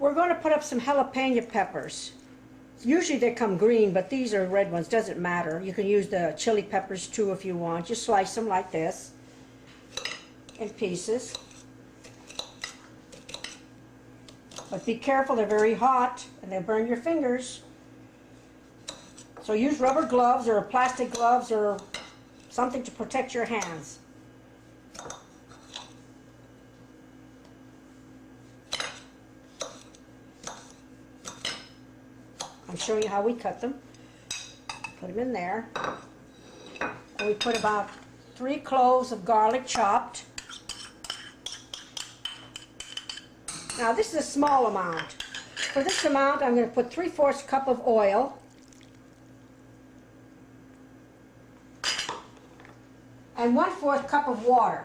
We're going to put up some jalapeno peppers. Usually they come green, but these are red ones. Doesn't matter. You can use the chili peppers too if you want. Just slice them like this in pieces. But be careful, they're very hot and they'll burn your fingers. So use rubber gloves or plastic gloves or something to protect your hands. I'm showing you how we cut them. Put them in there. And we put about 3 cloves of garlic chopped. Now this is a small amount. For this amount I'm going to put 3/4 cup of oil. And 1/4 cup of water.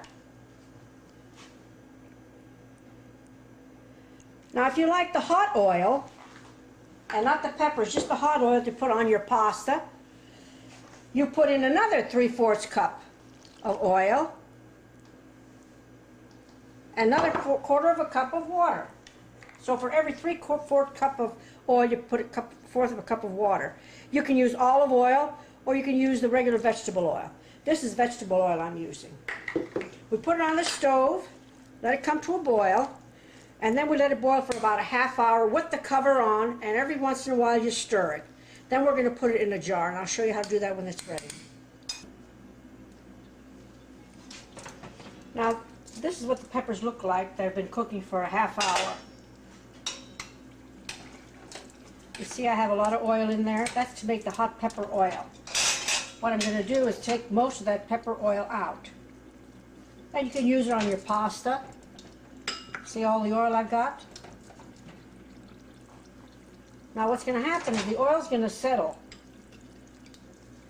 Now if you like the hot oil, and not the peppers, just the hot oil to put on your pasta, you put in another 3/4 cup of oil, another 1/4 cup of water. So for every 3/4 cup of oil, you put a 1/4 cup of water. You can use olive oil, or you can use the regular vegetable oil. This is vegetable oil I'm using. We put it on the stove, let it come to a boil, and then we let it boil for about a half hour with the cover on, and every once in a while you stir it. Then we're going to put it in a jar, and I'll show you how to do that when it's ready. Now, this is what the peppers look like. They've been cooking for a half hour. You see I have a lot of oil in there? That's to make the hot pepper oil. What I'm going to do is take most of that pepper oil out. And you can use it on your pasta. See all the oil I've got? Now what's going to happen is the oil's going to settle.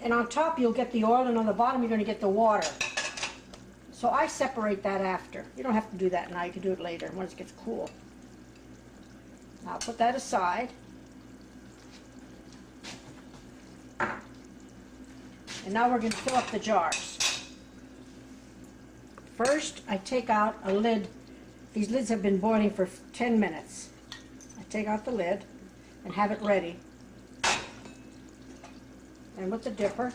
And on top you'll get the oil, and on the bottom you're going to get the water. So I separate that after. You don't have to do that now. You can do it later once it gets cool. Now I'll put that aside. And now we're going to fill up the jars. First, I take out a lid. These lids have been boiling for 10 minutes. I take out the lid and have it ready. And with the dipper,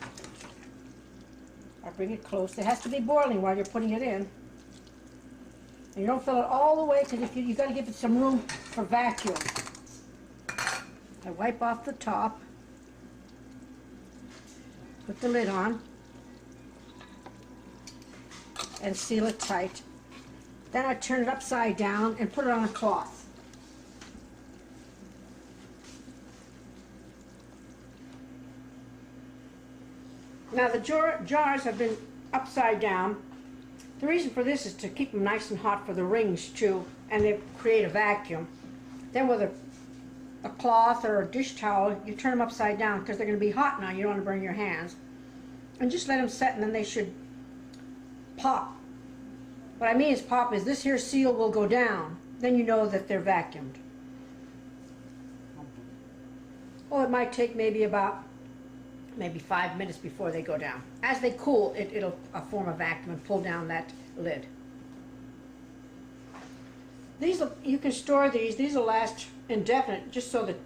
I bring it close. It has to be boiling while you're putting it in. And you don't fill it all the way, because you've got to give it some room for vacuum. I wipe off the top. Put the lid on and seal it tight. Then I turn it upside down and put it on a cloth. Now the jars have been upside down. The reason for this is to keep them nice and hot for the rings too, and they create a vacuum. Then with a cloth or a dish towel, you turn them upside down because they're going to be hot now. You don't want to burn your hands. And just let them set, and then they should pop. What I mean is pop is this here seal will go down. Then you know that they're vacuumed. Oh, it might take maybe 5 minutes before they go down. As they cool, it'll form a vacuum and pull down that lid. You can store these. These will last indefinite, just so that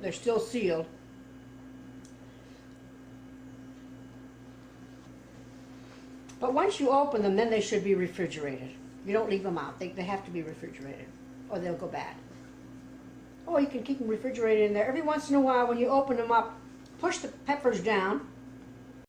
they're still sealed. But once you open them, then they should be refrigerated. You don't leave them out. They have to be refrigerated, or they'll go bad. Oh, you can keep them refrigerated in there. Every once in a while, when you open them up, push the peppers down